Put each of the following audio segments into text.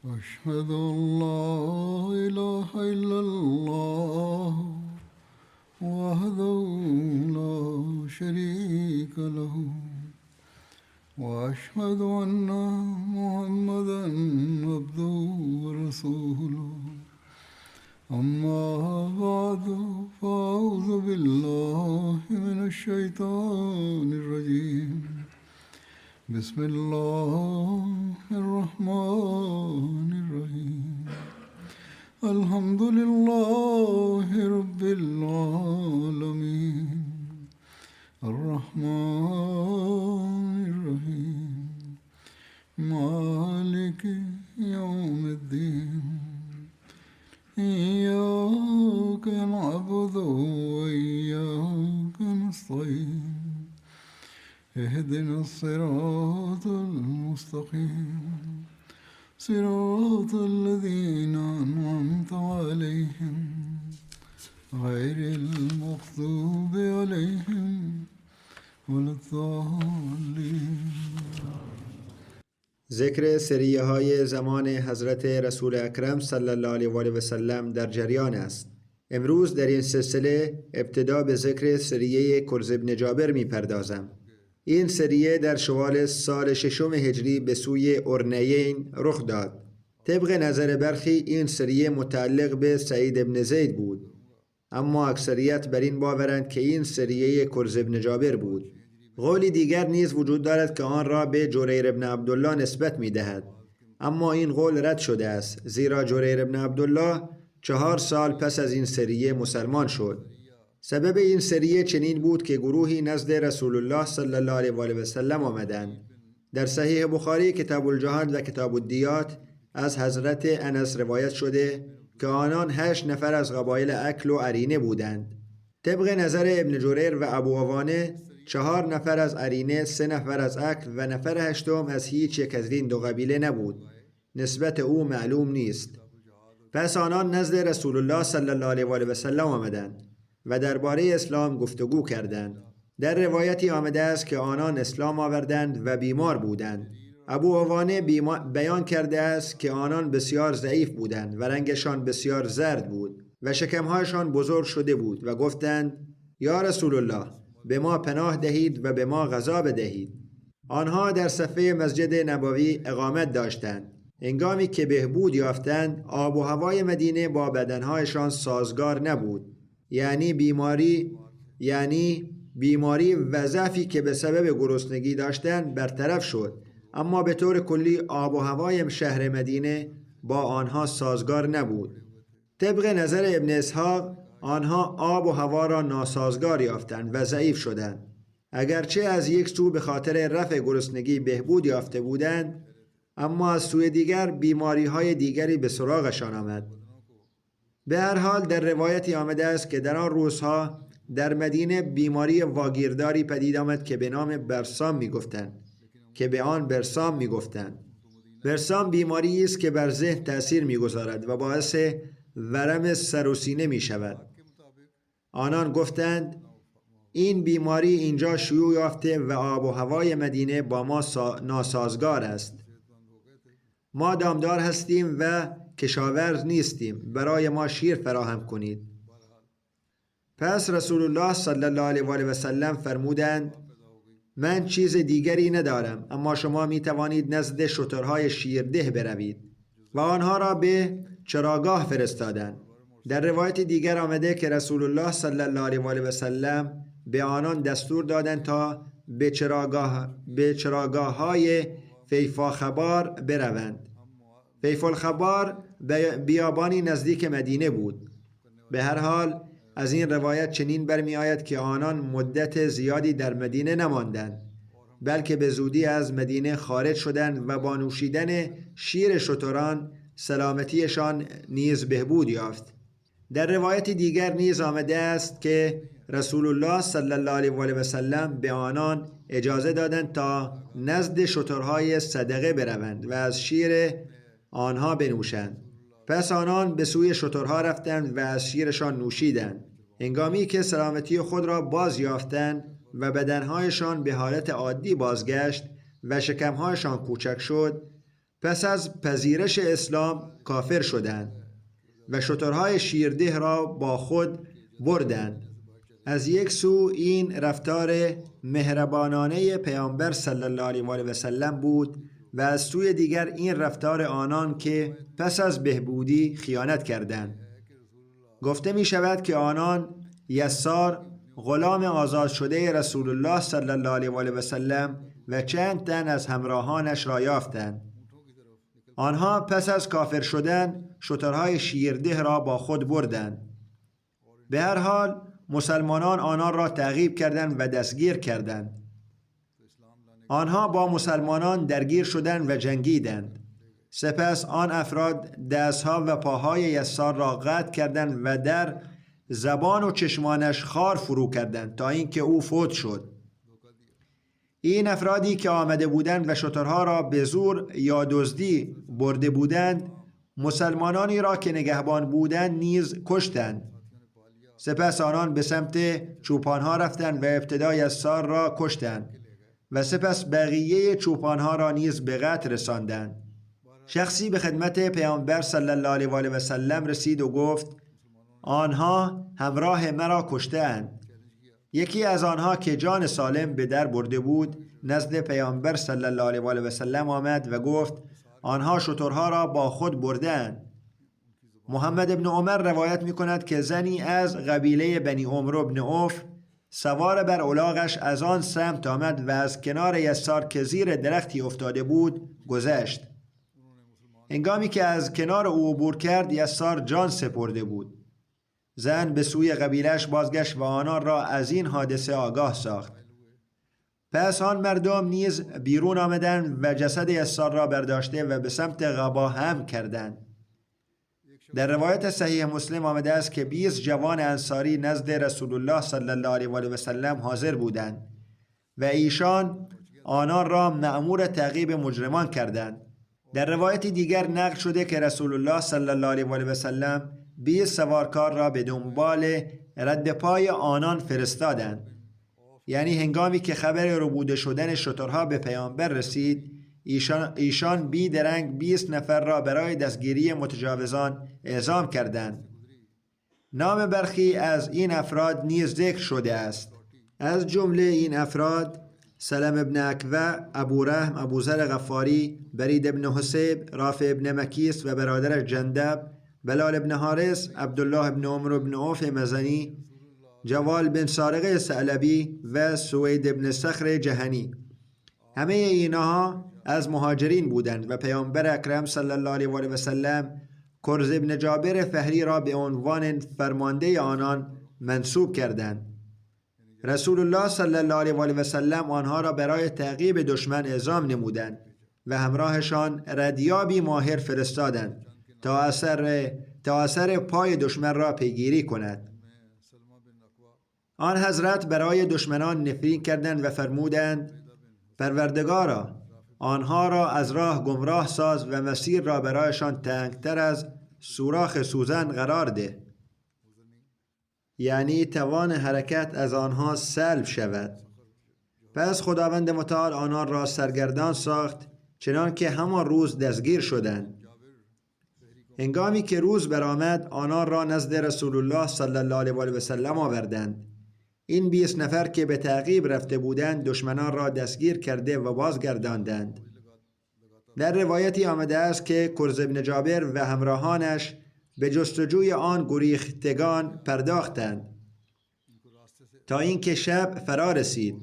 أشهد أن لا إله إلا الله وحده لا شريك له وأشهد أن محمدا عبده ورسوله أما بعد فأعوذ بالله من الشيطان الرجيم بسم الله الرحمن الرحيم الحمد لله رب العالمين الرحمن الرحيم مالك يوم الدين إياك نعبد وإياك نستعين اهدنا الصراط المستقيم صراط الذين أنعمت عليهم غير المغضوب عليهم ولا الضالين. ذکر سریه های زمان حضرت رسول اکرم صلی الله علیه و آله و سلم در جریان است. امروز در این سلسله ابتدا به ذکر سریه کرز بن جابر می پردازم. این سریه در شوال سال 6 هجری به سوی ارنیین رخ داد. طبق نظر برخی این سریه متعلق به سعید بن زید بود، اما اکثریت بر این باورند که این سریه کرز بن جابر بود. قولی دیگر نیز وجود دارد که آن را به جریر بن عبدالله نسبت می دهد، اما این قول رد شده است، زیرا جریر بن عبدالله 4 سال پس از این سریه مسلمان شد. سبب این سریه چنین بود که گروهی نزد رسول الله صلی الله علیه و آله و سلم آمدند. در صحیح بخاری کتاب الجهاد و کتاب الدیات از حضرت انس روایت شده که آنان 8 نفر از قبایل اکل و عرینه بودند. طبق نظر ابن جریر و ابو عوانه 4 نفر از عرینه، 3 نفر از اکل و نفر 8 از هیچ یک از این 2 قبیله نبود. نسبت او معلوم نیست. پس آنان نزد رسول الله صلی الله علیه و آله و سلم آمدند و درباره اسلام گفتگو کردند. در روایتی آمده است که آنان اسلام آوردند و بیمار بودند. ابو عوانه بیان کرده است که آنان بسیار ضعیف بودند و رنگشان بسیار زرد بود و شکمهایشان بزرگ شده بود و گفتند یا رسول الله به ما پناه دهید و به ما غذا بدهید. آنها در صفحه مسجد نبوی اقامت داشتند. هنگامی که بهبود یافتند، آب و هوای مدینه با بدنهایشان سازگار نبود، یعنی بیماری و ضعفی که به سبب گرسنگی داشتند برطرف شد، اما به طور کلی آب و هوای شهر مدینه با آنها سازگار نبود. طبق نظر ابن اسحاق آنها آب و هوا را ناسازگار یافتند و ضعیف شدند. اگرچه از یک سو به خاطر رفع گرسنگی بهبود یافته بودند، اما از سوی دیگر بیماری های دیگری به سراغشان آمد. به هر حال در روایتی آمده است که در آن روزها در مدینه بیماری واگیرداری پدید آمد که به نام برسام میگفتند. برسام بیماری است که بر ذهن تأثیر میگذارد و باعث ورم سر و سینه می شود. آنان گفتند این بیماری اینجا شیوع یافته و آب و هوای مدینه با ما ناسازگار است. ما دامدار هستیم و کشاورز نیستیم، برای ما شیر فراهم کنید. پس رسول الله صلی الله علیه و آله و سلم فرمودند من چیز دیگری ندارم، اما شما می توانید نزد شترهای شیرده بروید و آنها را به چراگاه فرستادند. در روایت دیگر آمده که رسول الله صلی الله علیه و آله و سلم به آنان دستور دادند تا به چراگاه‌های فیفاخبار بروند. فیفالخبار بیابانی نزدیک مدینه بود. به هر حال از این روایت چنین برمی آید که آنان مدت زیادی در مدینه نماندند، بلکه به زودی از مدینه خارج شدند و با نوشیدن شیر شتران سلامتیشان نیز بهبود یافت. در روایت دیگر نیز آمده است که رسول الله صلی الله علیه و آله و سلم به آنان اجازه دادند تا نزد شترهای صدقه بروند و از شیر آنها بنوشند. پس آنان به سوی شترها رفتند و از شیرشان نوشیدند. هنگامی که سلامتی خود را باز یافتند و بدنهایشان به حالت عادی بازگشت و شکمهایشان کوچک شد، پس از پذیرش اسلام کافر شدند و شترهای شیرده را با خود بردند. از یک سو این رفتار مهربانانه پیامبر صلی الله علیه و آله و سلم بود و از سوی دیگر این رفتار آنان که پس از بهبودی خیانت کردند. گفته می شود که آنان یسار غلام آزاد شده رسول الله صلی الله علیه و آله و سلم و چند تن از همراهانش را یافتند. آنها پس از کافر شدن شترهای شیرده را با خود بردند. به هر حال مسلمانان آنان را تعقیب کردند و دستگیر کردند. آنها با مسلمانان درگیر شدند و جنگیدند. سپس آن افراد دستها و پاهای یسار را قطع کردند و در زبان و چشمانش خار فرو کردند تا اینکه او فوت شد. این افرادی که آمده بودند و شترها را به زور یا دزدی برده بودند، مسلمانانی را که نگهبان بودند نیز کشتند. سپس آنان به سمت چوپانها رفتند و ابتدا یسار را کشتند و سپس بقیه چوپانها را نیز به قتل رساندند. شخصی به خدمت پیامبر صلی الله علیه و آله و سلم رسید و گفت آنها همراه مرا کشتند. یکی از آنها که جان سالم به در برده بود نزد پیامبر صلی الله علیه و آله و سلم آمد و گفت آنها شترها را با خود بردند. محمد ابن عمر روایت می کند که زنی از قبیله بنی عمرو بن عوف سوار بر الاغش از آن سمت آمد و از کنار یسار که زیر درختی افتاده بود گذشت. هنگامی که از کنار او عبور کرد یسار جان سپرده بود. زن به سوی قبیله‌اش بازگشت و آنان را از این حادثه آگاه ساخت. پس آن مردم نیز بیرون آمدند و جسد یسار را برداشته و به سمت غبا حمل کردند. در روایت صحیح مسلم آمده است که 20 جوان انصاری نزد رسول الله صلی الله علیه و آله و سلم حاضر بودند و ایشان آنان را مأمور تعقیب مجرمان کردند. در روایت دیگر نقل شده که رسول الله صلی الله علیه و آله و سلم 20 سوارکار را به دنبال رد پای آنان فرستادند. یعنی هنگامی که خبر ربوده شدن شترها به پیامبر رسید، ایشان بی درنگ 20 نفر را برای دستگیری متجاوزان اعزام کردند. نام برخی از این افراد نیز ذکر شده است. از جمله این افراد سلم ابن اکوع، ابو رحم، ابو ذر غفاری، برید ابن حسیب، رافع ابن مکیس و برادرش جندب، بلال ابن حارث، عبدالله ابن عمرو ابن عوف مزنی، جوال بن سارقه ثعلبی و سوید ابن صخر جهنی. همه اینها از مهاجرین بودند و پیامبر اکرم صلی الله علیه و آله و سلم کرز ابن جابر فهری را به عنوان فرمانده آنان منصوب کردند. رسول الله صلی الله علیه و آله و سلم آنها را برای تعقیب دشمن اعزام نمودند و همراهشان ردیابی ماهر فرستادند تا اثر پای دشمن را پیگیری کند. آن حضرت برای دشمنان نفرین کردند و فرمودند پروردگارا آنها را از راه گمراه ساز و مسیر را برایشان تنگتر از سوراخ سوزن قرار ده، یعنی توان حرکت از آنها سلب شود. پس خداوند متعال آنان را سرگردان ساخت چنان که همان روز دستگیر شدند. هنگامی که روز برآمد آنان را نزد رسول الله صلی الله علیه و آله و سلم آوردند. این 20 نفر که به تعقیب رفته بودند دشمنان را دستگیر کرده و بازگرداندند. در روایتی آمده است که کرز ابن جابر و همراهانش به جستجوی آن گریختگان پرداختند تا اینکه شب فرا رسید.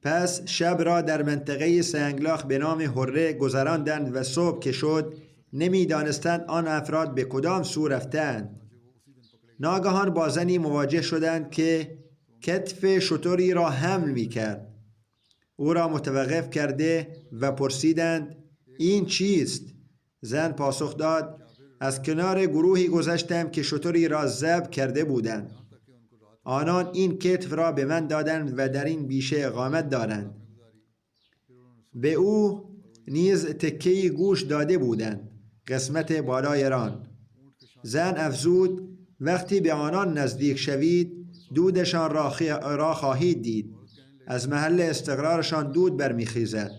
پس شب را در منطقه سنگلاخ به نام حره گذراندند و صبح که شد نمیدانستند آن افراد به کدام سو رفتند. ناگهان با زنی مواجه شدند که کتف شتری را حمل می کرد. او را متوقف کرده و پرسیدند این چیست؟ زن پاسخ داد از کنار گروهی گذشتم که شتری را ذبح کرده بودند. آنان این کتف را به من دادند و در این بیشه اقامت دارند. به او نیز تکه‌ای گوش داده بودند، قسمت بالای ران. زن افزود وقتی به آنان نزدیک شوید دودشان را خواهید دید. از محل استقرارشان دود برمیخیزد.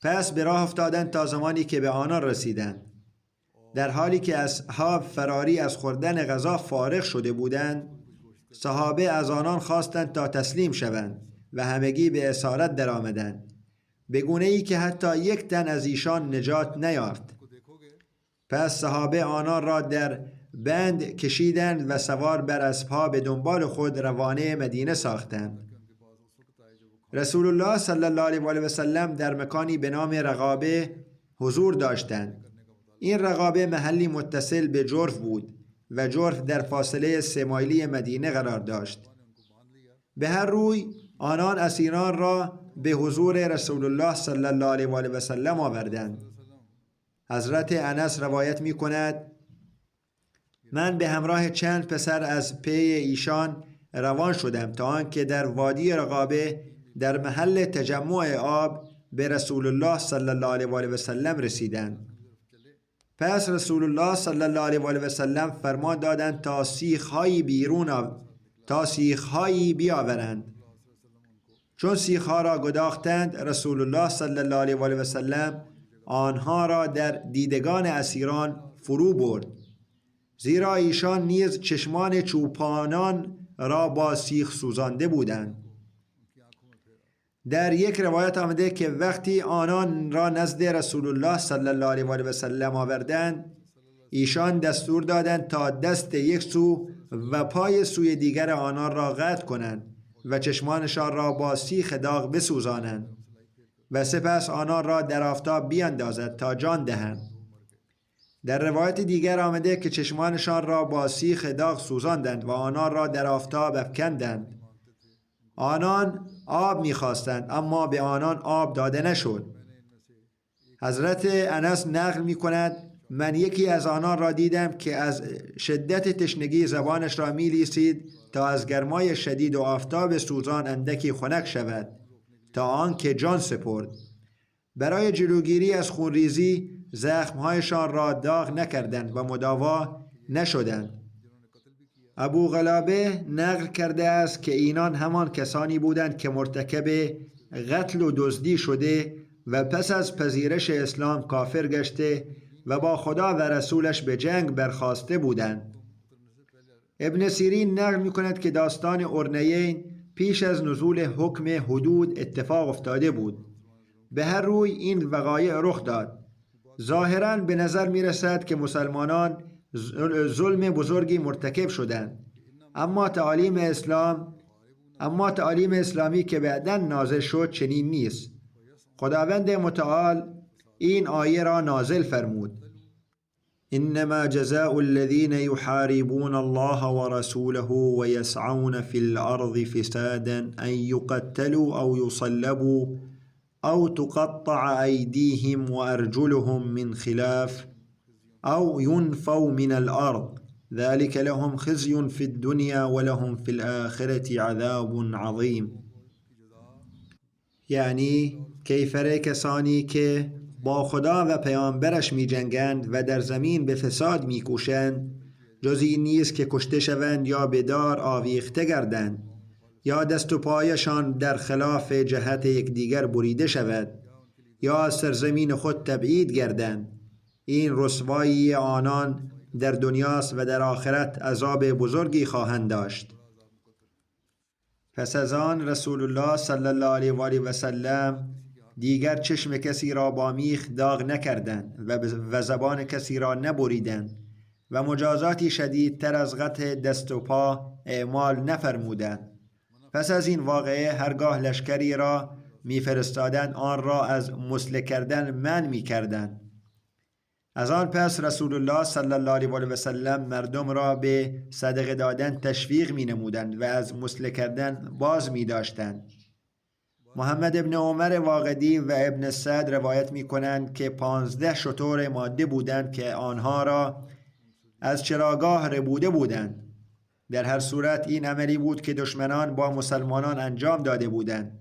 پس به راه افتادند تا زمانی که به آنان رسیدند. در حالی که اصحاب فراری از خوردن غذا فارغ شده بودند، صحابه از آنان خواستند تا تسلیم شوند و همگی به اسارت درآمدند، به گونه‌ای که حتی یک تن از ایشان نجات نیافت. پس صحابه آنان را در بند کشیدند و سوار بر اسبها به دنبال خود روانه مدینه ساختند. رسول الله صلی الله علیه و سلم در مکانی به نام رقابه حضور داشتند. این رقابه محلی متصل به جرف بود و جرف در فاصله 3 مایلی مدینه قرار داشت. به هر روی آنان اسیران را به حضور رسول الله صلی الله علیه و سلم آوردند. حضرت انس روایت می کند: من به همراه چند پسر از پی ایشان روان شدم تا آنکه در وادی رقابه در محل تجمع آب به رسول الله صلی الله علیه و سلم رسیدند. پس رسول الله صلی الله علیه و سلم فرمان دادند تا سیخ‌هایی بیاورند. چون سیخ‌ها را گداختند، رسول الله صلی الله علیه و سلم آنها را در دیدگان اسیران فرو برد، زیرا ایشان نیز چشمان چوپانان را با سیخ سوزانده بودند. در یک روایت آمده که وقتی آنان را نزد رسول الله صلی الله علیه و سلم آوردند، ایشان دستور دادند تا دست یک سو و پای سوی دیگر آنان را قطع کنند و چشمانشان را با سیخ داغ بسوزانند و سپس آنان را در آفتاب بیاندازد تا جان دهند. در روایت دیگر آمده که چشمانشان را با سیخ داغ سوزاندند و آنان را در آفتاب افکندند. آنان آب می‌خواستند اما به آنان آب داده نشد. حضرت انس نقل می‌کند: من یکی از آنان را دیدم که از شدت تشنگی زبانش را می‌لیسید تا از گرمای شدید و آفتاب سوزان اندکی خنک شود تا آنکه جان سپرد. برای جلوگیری از خونریزی زخم‌هایشان را داغ نکردند و مداوا نشدند. ابو قلابه نقل کرده است که اینان همان کسانی بودند که مرتکب قتل و دزدی شده و پس از پذیرش اسلام کافر گشته و با خدا و رسولش به جنگ برخاسته بودند. ابن سیرین نقل می کند که داستان ارنیین پیش از نزول حکم حدود اتفاق افتاده بود. به هر روی این وقایع رخ داد. ظاهراً به نظر می رسد که مسلمانان ظلم بزرگی مرتکب شدند، اما تعالیم اسلامی که بعداً نازل شد چنین نیست. خداوند متعال این آیه را نازل فرمود: انما جزاء الذين يحاربون الله ورسوله ويسعون في الارض فسادا ان يقتلوا او يصلبوا او تقطع ايديهم وارجلهم من خلاف او ينفوا من الارض ذلك لهم خزي في الدنيا ولهم في الاخره عذاب عظيم. یعنی کیفر کسانی که با خدا و پیامبرش می جنگند و در زمین به فساد می کوشند، جز این نیست که کشته شوند یا به دار آویخته گردند یا دست و پایشان در خلاف جهت یکدیگر بریده شود یا از سرزمین خود تبعید گردند. این رسوایی آنان در دنیاست و در آخرت عذاب بزرگی خواهند داشت. پس از آن رسول الله صلی الله علیه و آله و سلم دیگر چشم کسی را با میخ داغ نکردند و زبان کسی را نبریدند و مجازاتی شدیدتر از قطع دست و پا اعمال نفرمودند. پس از این واقعه هرگاه لشکری را میفرستادند آن را از مسلح کردن منع میکردند. از آن پس رسول الله صلی الله علیه و سلم مردم را به صدقه دادن تشویق می نمودند و از مسلح کردن باز می داشتند. محمد ابن عمر واقدی و ابن سعد روایت می کنند که 15 شتر ماده بودند که آنها را از چراگاه ربوده بودند. در هر صورت این عملی بود که دشمنان با مسلمانان انجام داده بودند.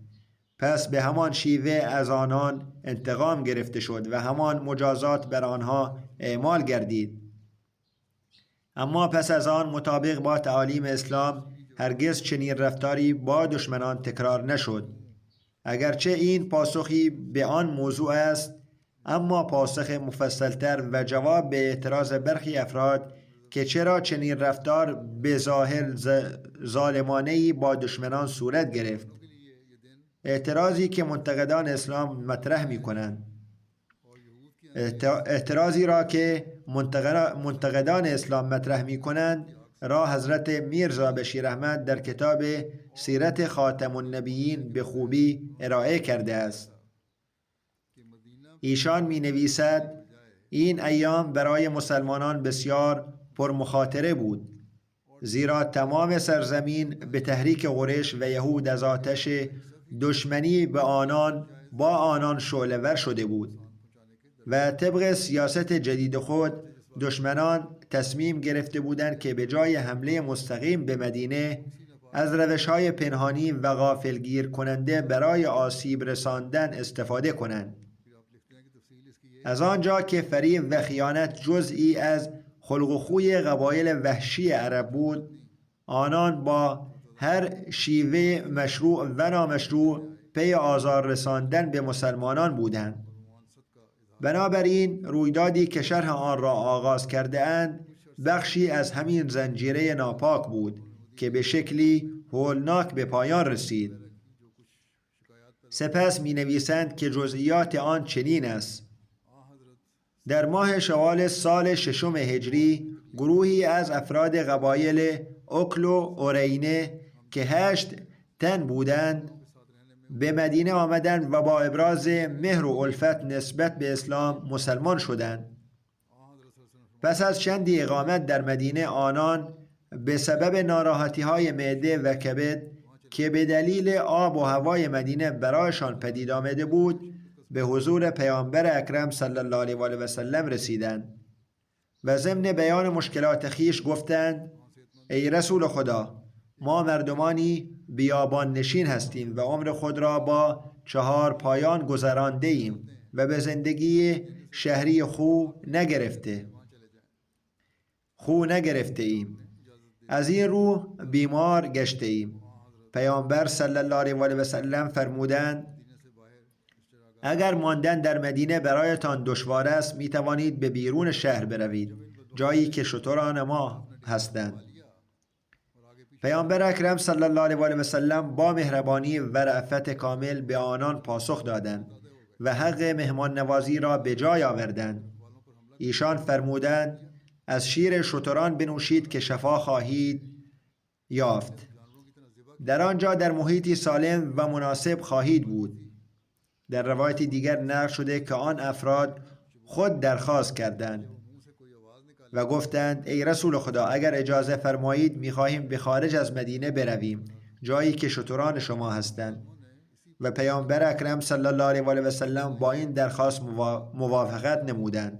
پس به همان شیوه از آنان انتقام گرفته شد و همان مجازات بر آنها اعمال گردید. اما پس از آن مطابق با تعالیم اسلام هرگز چنین رفتاری با دشمنان تکرار نشد. اگرچه این پاسخی به آن موضوع است، اما پاسخ مفصلتر و جواب به اعتراض برخی افراد که چرا چنین رفتار به ظاهر ظالمانه‌ای با دشمنان صورت گرفت، اعتراضی که منتقدان اسلام مطرح می کنند، اعتراضی را که منتقدان اسلام مطرح می کنند را حضرت میرزا بشیر احمد در کتاب سیرت خاتم النبیین به خوبی ارائه کرده است. ایشان می نویسد این ایام برای مسلمانان بسیار پرمخاطره بود، زیرا تمام سرزمین به تحریک قریش و یهود از آتش دشمنی با آنان شعله‌ور شده بود و طبق سیاست جدید خود دشمنان تصمیم گرفته بودند که به جای حمله مستقیم به مدینه از روش‌های پنهانی و غافلگیر کننده برای آسیب رساندن استفاده کنند. از آنجا که فریب و خیانت جزئی از خلق و خوی قبایل وحشی عرب بود، آنان با هر شیوه مشروع و نامشروع پی آزار رساندن به مسلمانان بودند. بنابراین رویدادی که شرح آن را آغاز کرده اند بخشی از همین زنجیره ناپاک بود که به شکلی هولناک به پایان رسید. سپس می نویسند که جزئیات آن چنین است: در ماه شوال سال 6 هجری گروهی از افراد قبایل اکل و اورینه که 8 تن بودند به مدینه آمدند و با ابراز مهر و الفت نسبت به اسلام مسلمان شدند. پس از چندی اقامت در مدینه آنان به سبب ناراحتی‌های معده و کبد که به دلیل آب و هوای مدینه برایشان پدید آمده بود به حضور پیامبر اکرم صلی الله علیه و آله و سلم رسیدند و ضمن بیان مشکلات خیش گفتند: ای رسول خدا، ما مردمانی بیابان نشین هستیم و عمر خود را با 4 پایان گذرانده ایم و به زندگی شهری خو نگرفته ایم. از این رو بیمار گشته ایم. پیامبر صلی الله علیه و آله و سلم فرمودند: اگر ماندن در مدینه برایتان دشوار است، می توانید به بیرون شهر بروید، جایی که شتران ما هستند. پیامبر اکرم صلی الله علیه و آله و سلم با مهربانی و رأفت کامل به آنان پاسخ دادند و حق مهمان نوازی را به جای آوردند. ایشان فرمودند: از شیر شتران بنوشید که شفا خواهید یافت. در آنجا در محیطی سالم و مناسب خواهید بود. در روایت دیگر نقل شده که آن افراد خود درخواست کردند و گفتند: ای رسول خدا، اگر اجازه فرمایید می‌خواهیم به خارج از مدینه برویم، جایی که شتران شما هستند. و پیامبر اکرم صلی الله علیه و آله و سلم با این درخواست موافقت نمودند.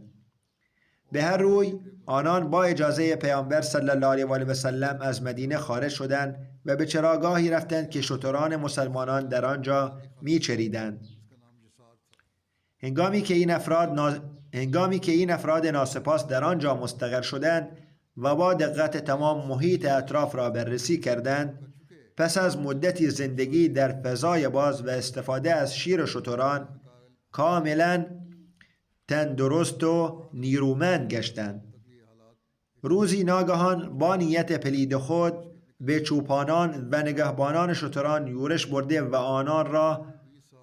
به هر روی آنان با اجازه پیامبر صلی الله علیه و آله و سلم از مدینه خارج شدند و به چراگاهی رفتند که شتران مسلمانان در آنجا می‌چریدند. هنگامی که این افراد ناسپاس در آنجا مستقر شدند و با دقت تمام محیط اطراف را بررسی کردند، پس از مدتی زندگی در فضای باز و استفاده از شیر شتران کاملا تندرست و نیرومند گشتند. روزی ناگهان با نیت پلید خود به چوپانان و نگهبانان شتران یورش برده و آنان را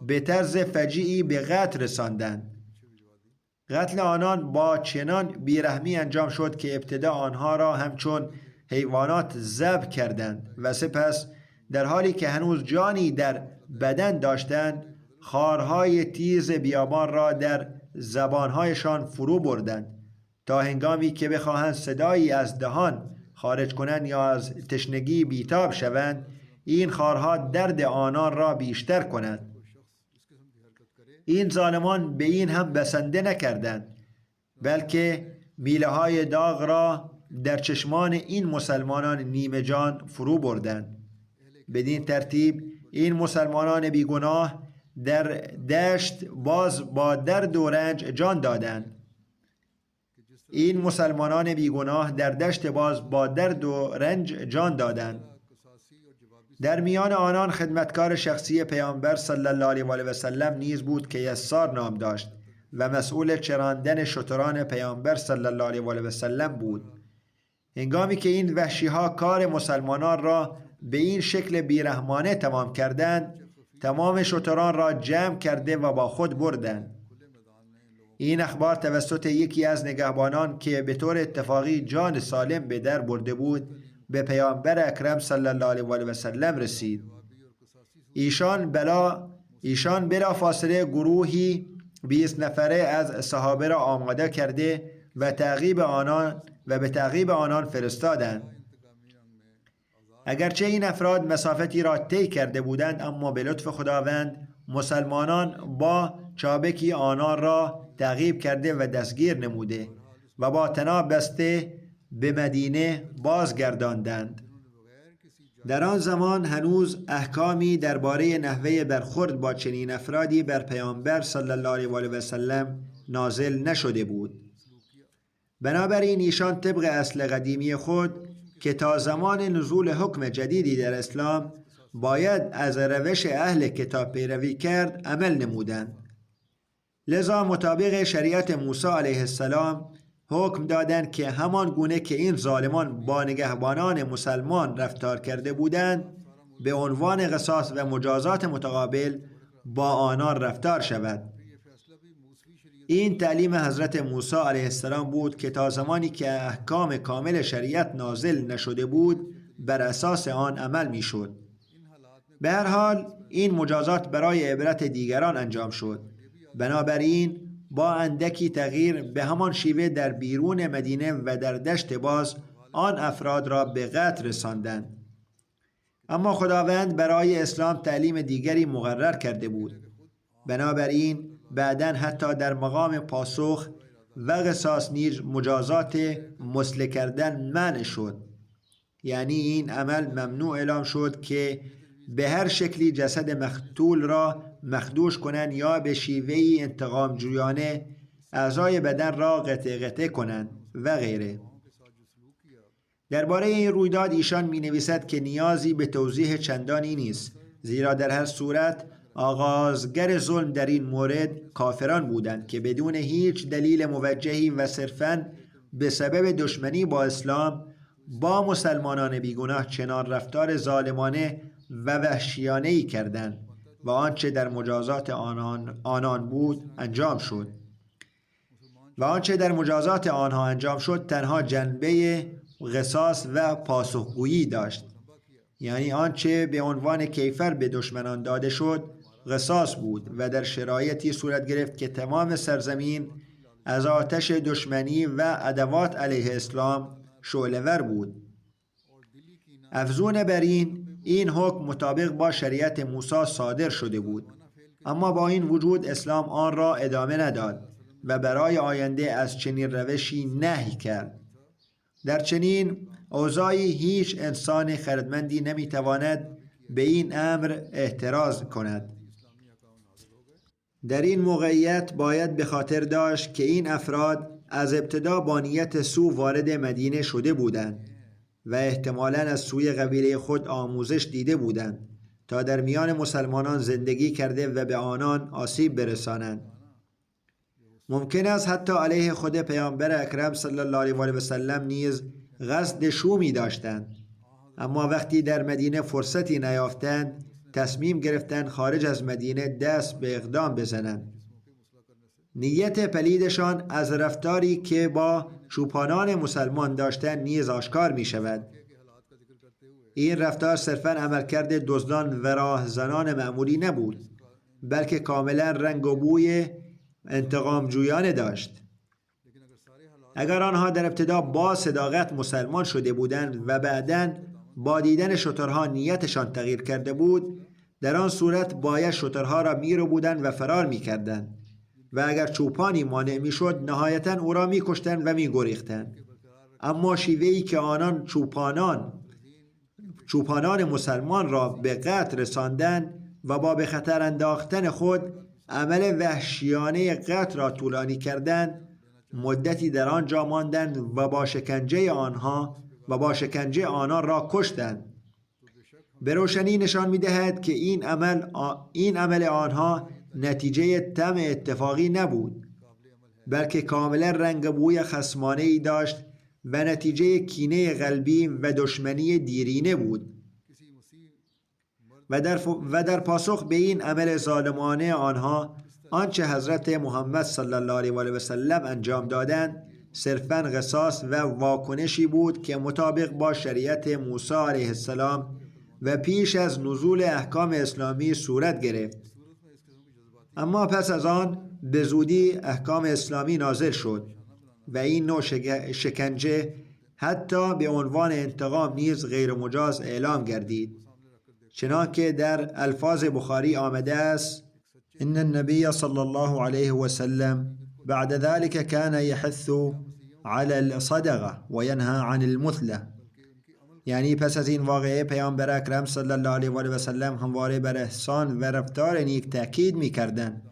به طرز فجیعی به قتل رساندند. قتل آنان با چنان بیرحمی انجام شد که ابتدا آنها را همچون حیوانات ذبح کردند و سپس در حالی که هنوز جانی در بدن داشتند خارهای تیز بیابان را در زبانهایشان فرو بردند تا هنگامی که بخواهند صدایی از دهان خارج کنند یا از تشنگی بیتاب شوند این خارها درد آنان را بیشتر کنند. این ظالمان به این هم بسنده نکردند بلکه میله های داغ را در چشمان این مسلمانان نیمه جان فرو بردند. بدین ترتیب این مسلمانان بیگناه در دشت باز با درد و رنج جان دادند. در میان آنان خدمتکار شخصی پیامبر صلی الله علیه و آله و سلم نیز بود که یسار نام داشت و مسئول چراندن شتران پیامبر صلی الله علیه و آله و سلم بود. هنگامی که این وحشی‌ها کار مسلمانان را به این شکل بیرحمانه تمام کردند، تمام شتران را جمع کرده و با خود بردند. این اخبار توسط یکی از نگهبانان که به طور اتفاقی جان سالم به در برده بود به پیامبر اکرم صلی الله علیه و آله و سلم رسید. ایشان بلا فاصله گروهی 20 نفره از صحابه را آماده کرده و به تعقیب آنان فرستادند. اگرچه این افراد مسافتی را طی کرده بودند، اما به لطف خداوند مسلمانان با چابکی آنان را تعقیب کرده و دستگیر نموده و با طناب بسته به مدینه بازگرداندند. در آن زمان هنوز احکامی درباره نحوه برخورد با چنین افرادی بر پیامبر صلی الله علیه و آله و سلم نازل نشده بود. بنابراین ایشان طبق اصل قدیمی خود که تا زمان نزول حکم جدیدی در اسلام باید از روش اهل کتاب پیروی کرد عمل نمودند. لذا مطابق شریعت موسی علیه السلام حکم دادند که همان گونه که این ظالمان با نگهبانان مسلمان رفتار کرده بودند، به عنوان قصاص و مجازات متقابل با آنان رفتار شود. این تعلیم حضرت موسی علیه السلام بود که تا زمانی که احکام کامل شریعت نازل نشده بود بر اساس آن عمل می شد. به هر حال این مجازات برای عبرت دیگران انجام شد. بنابراین با اندکی تغییر به همان شیوه در بیرون مدینه و در دشت باز آن افراد را به قتل رساندند. اما خداوند برای اسلام تعلیم دیگری مقرر کرده بود. بنابراین بعداً حتی در مقام پاسخ و قصاص نیز مجازات مسله کردن منع شد. یعنی این عمل ممنوع اعلام شد که به هر شکلی جسد مقتول را مخدوش کنند یا به شیوهی انتقام جویانه اعضای بدن را قطع قطع کنند و غیره. درباره این رویداد ایشان می نویسد که نیازی به توضیح چندانی نیست، زیرا در هر صورت آغازگر ظلم در این مورد کافران بودند که بدون هیچ دلیل موجهی و صرفاً به سبب دشمنی با اسلام با مسلمانان بیگناه چنان رفتار ظالمانه و وحشیانه‌ای کردند و آنچه در مجازات آنان بود انجام شد. و آنچه در مجازات آنها انجام شد تنها جنبه قصاص و پاسخگویی داشت. یعنی آنچه به عنوان کیفر به دشمنان داده شد قصاص بود و در شرایطی صورت گرفت که تمام سرزمین از آتش دشمنی و ادوات علیه اسلام شعله‌ور بود. افزون بر این حکم مطابق با شریعت موسی صادر شده بود، اما با این وجود اسلام آن را ادامه نداد و برای آینده از چنین روشی نهی کرد. در چنین اوضاعی هیچ انسان خردمندی نمیتواند به این امر اعتراض کند. در این موقعیت باید به خاطر داشت که این افراد از ابتدا با نیت سو وارد مدینه شده بودند و احتمالاً از سوی قبیله خود آموزش دیده بودند تا در میان مسلمانان زندگی کرده و به آنان آسیب برسانند. ممکن است حتی علیه خود پیامبر اکرم صلی الله علیه و آله و سلم نیز قصد شومی داشتند، اما وقتی در مدینه فرصتی نیافتند تصمیم گرفتند خارج از مدینه دست به اقدام بزنند. نیت پلیدشان از رفتاری که با چوپانان مسلمان داشتند نیز آشکار می شود. این رفتار صرفاً عملکرد دزدان و راهزنان معمولی نبود، بلکه کاملا رنگ و بوی انتقام جویانه داشت. اگر آنها در ابتدا با صداقت مسلمان شده بودند و بعداً با دیدن شترها نیتشان تغییر کرده بود، در آن صورت باید شترها را می‌ربودند و فرار می‌کردند و اگر چوپانی مانع می‌شد نهایتاً او را می‌کشتند و می‌گریختند. اما شیوهی که آنان چوپانان مسلمان را به قتل رساندند و با به خطر انداختن خود عمل وحشیانه قتل را طولانی کردند، مدتی در آنجا ماندند و با شکنجه آنان را کشتند. به روشنی نشان می‌دهد که این عمل آنها نتیجه طمع اتفاقی نبود، بلکه کاملا رنگ بوی خصمانه‌ای داشت و نتیجه کینه قلبی و دشمنی دیرینه بود. و در پاسخ به این عمل ظالمانه آنها، آنچه حضرت محمد صلی الله علیه و سلم انجام دادند صرفاً قصاص و واکنشی بود که مطابق با شریعت موسی علیه السلام و پیش از نزول احکام اسلامی صورت گرفت. اما پس از آن به زودی احکام اسلامی نازل شد و این نوع شکنجه حتی به عنوان انتقام نیز غیر مجاز اعلام گردید، چنانکه در الفاظ بخاری آمده است: ان النبی صلی الله علیه و سلم بعد ذلك كان يحث على الصدقه و ینهى عن المثله. یعنی پس از این واقعه پیامبر اکرم صلی الله علیه و سلم همواره بر احسان و رفتار نیک تاکید می‌کردند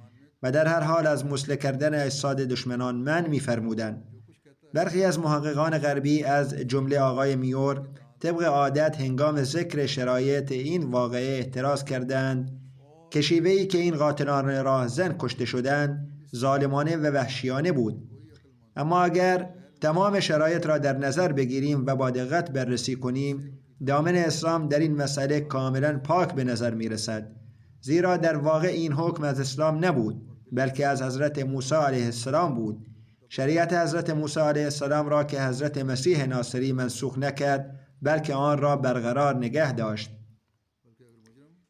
و در هر حال از مسله کردن اجساد دشمنان منع می‌فرمودند. برخی از محققان غربی از جمله آقای میور طبق عادت هنگام ذکر شرایط این واقعه اعتراض کردند که شیوهی که این قاتلان راهزن کشته شدند ظالمانه و وحشیانه بود. اما اگر تمام شرایط را در نظر بگیریم و با دقت بررسی کنیم، دامن اسلام در این مسئله کاملا پاک به نظر می رسد، زیرا در واقع این حکم از اسلام نبود بلکه از حضرت موسی علیه السلام بود. شریعت حضرت موسی علیه السلام را که حضرت مسیح ناصری منسوخ نکرد بلکه آن را برقرار نگه داشت.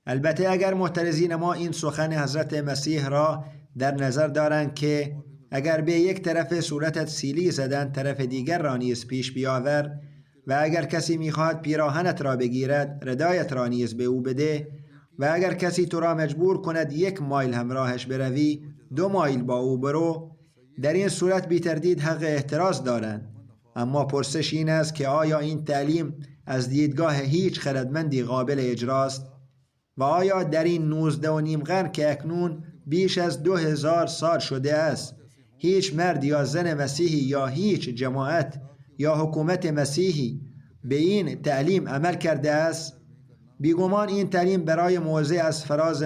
البته اگر معترضین ما این سخن حضرت مسیح را در نظر دارند که اگر به یک طرف صورتت سیلی زدن طرف دیگر را نیز پیش بیاور و اگر کسی میخواهد پیراهنت را بگیرد ردایت را نیز به او بده و اگر کسی تو را مجبور کند 1 مایل همراهش بروی 2 مایل با او برو، در این صورت بی تردید حق اعتراض دارند. اما پرسش این است که آیا این تعلیم از دیدگاه هیچ خردمندی قابل اجراست؟ و آیا در این 19.5 قرن که اکنون بیش از 2000 سال شده است هیچ مرد یا زن مسیحی یا هیچ جماعت یا حکومت مسیحی به این تعلیم عمل کرده است؟ بیگمان این تعلیم برای موضع از فراز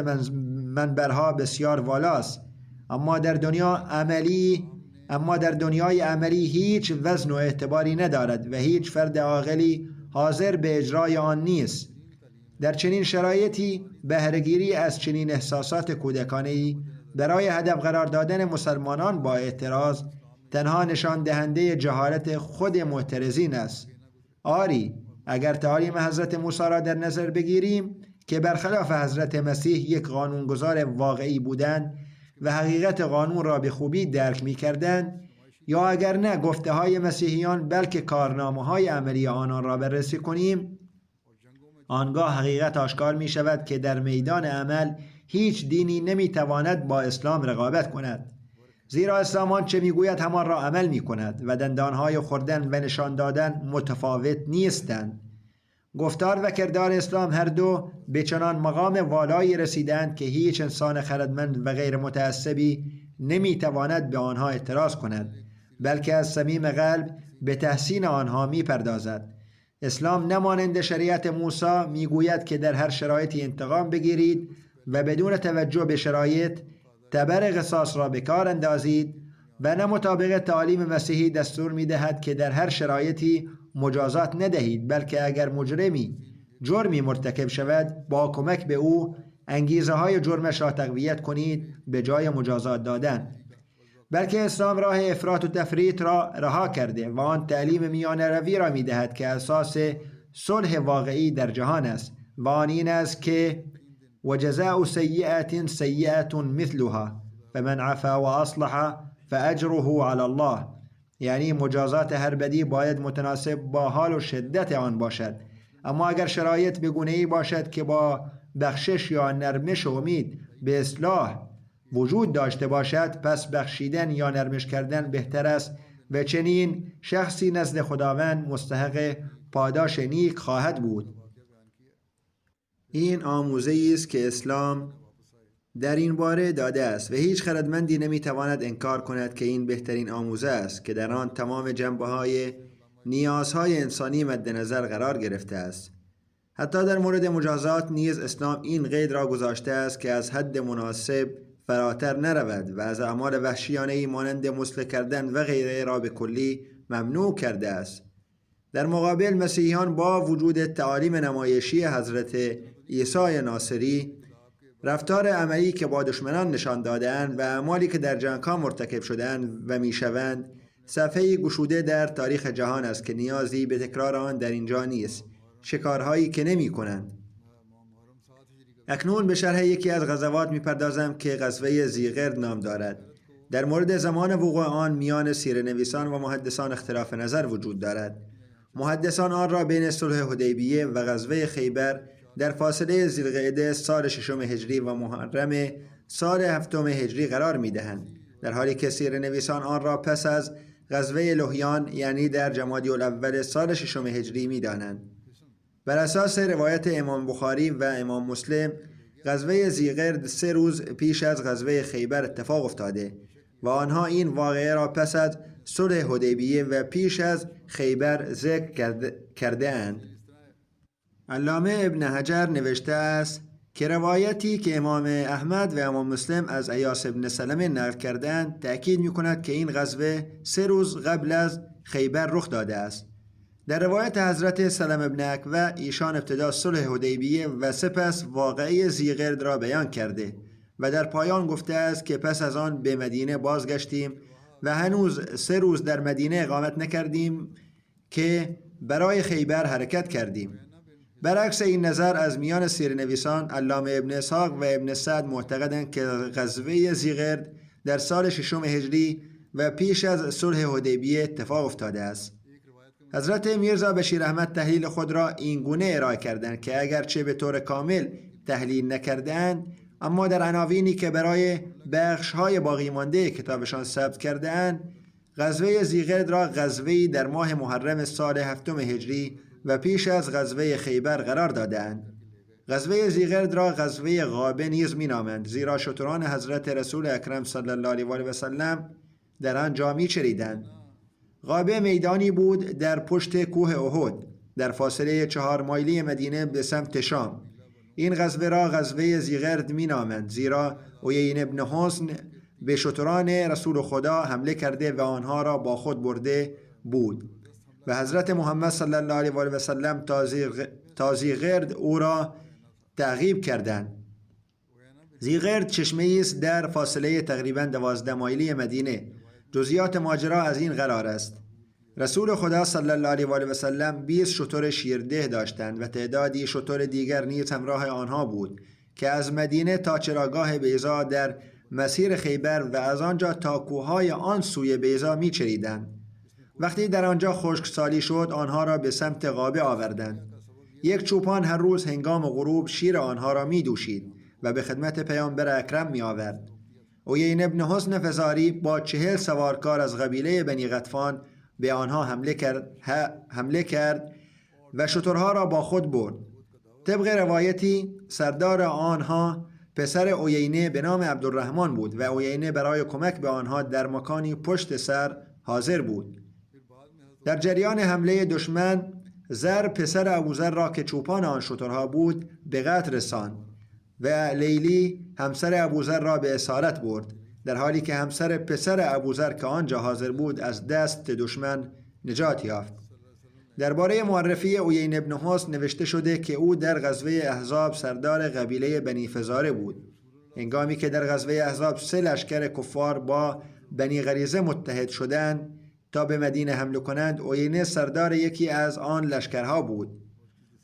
منبرها بسیار والاست، اما در دنیای عملی هیچ وزن و اعتباری ندارد و هیچ فرد عاقلی حاضر به اجرای آن نیست. در چنین شرایطی بهره‌گیری از چنین احساسات کودکانه‌ای برای هدف قرار دادن مسلمانان با اعتراض تنها نشان دهنده جهالت خود معترضین است. آری، اگر تعالیم حضرت موسی را در نظر بگیریم که برخلاف حضرت مسیح یک قانونگذار واقعی بودند و حقیقت قانون را به خوبی درک می‌کردند، یا اگر نه گفته های مسیحیان بلکه کارنامه های عملی آنان را بررسی کنیم، آنگاه حقیقت آشکار می شود که در میدان عمل هیچ دینی نمی تواند با اسلام رقابت کند، زیرا اسلام آنچه می گوید همان را عمل می کند و دندانهای خوردن و نشان دادن متفاوت نیستند. گفتار و کردار اسلام هر دو به چنان مقام والایی رسیدند که هیچ انسان خردمند و غیر متعصبی نمی تواند به آنها اعتراض کند، بلکه از صمیم قلب به تحسین آنها می پردازد. اسلام نمانند شریعت موسی می گوید که در هر شرایطی انتقام بگیرید و بدون توجه به شرایط تبر قصاص را به کار اندازید، و نه مطابق تعالیم مسیحی دستور می دهد که در هر شرایطی مجازات ندهید، بلکه اگر جرمی مرتکب شود با کمک به او انگیزه های جرمش را تقویت کنید به جای مجازات دادن. بلکه اسلام راه افراط و تفریط را رها کرده و آن تعلیم میانه روی را می دهد که اساس صلح واقعی در جهان است و آن این است که وجزاء سیئة سیئة مثلها فمن عفا و اصلح فاجره علی الله. یعنی مجازات هر بدی باید متناسب با حال و شدت آن باشد، اما اگر شرایط به گونه‌ای باشد که با بخشش یا نرمش و امید به اصلاح وجود داشته باشد، پس بخشیدن یا نرمش کردن بهتر است و چنین شخصی نزد خداوند مستحق پاداش نیک خواهد بود. این آموزه‌ای است که اسلام در این باره داده است و هیچ خردمندی نمیتواند انکار کند که این بهترین آموزه است که در آن تمام جنبه‌های نیازهای انسانی مد نظر قرار گرفته است. حتی در مورد مجازات نیز اسلام این قید را گذاشته است که از حد مناسب فراتر نرود و از اعمال وحشیانه‌ای مانند مسله کردن و غیره را به کلی ممنوع کرده است. در مقابل مسیحیان با وجود تعالیم نمایشی حضرت عیسی ناصری، رفتار عملی که با دشمنان نشان داده‌اند و اعمالی که در جنگ‌ها مرتکب شده‌اند و می‌شوند، صفحه‌ای گشوده در تاریخ جهان است که نیازی به تکرار آن در اینجا نیست. شکارهایی که نمی‌کنند. اکنون به شرح یکی از غزوات می‌پردازم که غزوه ذیقرد نام دارد. در مورد زمان وقوع آن میان سیره‌نویسان و محدثان اختلاف نظر وجود دارد. محدثان آن را بین صلح حدیبیه و غزوه خیبر در فاصله ذی‌القعده سال 6 هجری و محرم سال 7 هجری قرار می‌دهند، در حالی که سیره‌نویسان آن را پس از غزوه لحیان یعنی در جمادی الاول سال 6 هجری می‌دانند. بر اساس روایت امام بخاری و امام مسلم، غزوه ذیقرد 3 روز پیش از غزوه خیبر اتفاق افتاده و آنها این واقعه را پس از صلح حدیبیه و پیش از خیبر ذکر کرده اند. علامه ابن حجر نوشته است که روایتی که امام احمد و امام مسلم از ایاس ابن سلمه نقل کردند تأکید می‌کند که این غزوه 3 روز قبل از خیبر رخ داده است. در روایت حضرت سلم ابن اکوع ایشان ابتدا صلح حدیبیه و سپس واقعه ذیقرد را بیان کرده و در پایان گفته است که پس از آن به مدینه بازگشتیم و هنوز 3 روز در مدینه اقامت نکردیم که برای خیبر حرکت کردیم. برعکس این نظر از میان سیره‌نویسان، علامه ابن اسحاق و ابن سعد معتقدند که غزوه ذیقرد در سال 6 هجری و پیش از صلح حدیبیه اتفاق افتاده است. حضرت میرزا بشیر احمد تحلیل خود را این گونه ارائه کردند که اگرچه به طور کامل تحلیل نکردند، اما در عناوینی که برای بخش‌های باقی مانده کتابشان ثبت کرده‌اند، غزوه ذیقرد را غزوه‌ای در ماه محرم سال 7 هجری و پیش از غزوه خیبر قرار داده‌اند. غزوه ذیقرد را غزوه غابه نیز می‌نامند، زیرا شتران حضرت رسول اکرم صلی الله علیه و آله و سلم در آن جا می‌چریدند. غابه میدانی بود در پشت کوه احد در فاصله 4 مایلی مدینه به سمت شام. این غزوه را غزوه ذیقرد می‌نامند، زیرا عیین ابن حصن به شتران رسول خدا حمله کرده و آنها را با خود برده بود و حضرت محمد صلی الله علیه و آله و سلم تا ذیقرد او را تعقیب کردند. ذیقرد چشمه‌ای است در فاصله تقریباً 12 مایلی مدینه. جزئیات ماجرا از این قرار است: رسول خدا صلی الله علیه و آله و سلم 20 شتر شیرده داشتند و تعدادی شتر دیگر نیز همراه آنها بود که از مدینه تا چراگاه بیضا در مسیر خیبر و از آنجا تا کوههای آن سوی بیضا می‌چریدند. وقتی در آنجا خشکسالی شد، آنها را به سمت غابه آوردند. یک چوپان هر روز هنگام غروب شیر آنها را می‌دوشید و به خدمت پیامبر اکرم می‌آورد. عیین ابن حصن فزاری با 40 سوارکار از قبیله بنی غطفان به آنها حمله کرد و شترها را با خود برد. طبق روایتی سردار آنها پسر عیینه به نام عبدالرحمن بود و عیینه برای کمک به آنها در مکانی پشت سر حاضر بود. در جریان حمله دشمن، زر پسر ابوذر را که چوپان آن شترها بود به قتل رساند و لیلی همسر ابوذر را به اسارت برد، در حالی که همسر پسر ابوذر که آنجا حاضر بود از دست دشمن نجات یافت. درباره معرفی عیین ابن حصن نوشته شده که او در غزوه احزاب سردار قبیله بنی فزاره بود. هنگامی که در غزوه احزاب 3 لشکر کفار با بنی غریزه متحد شدند تا به مدینه حمله کنند، عیینه سردار یکی از آن لشکرها بود.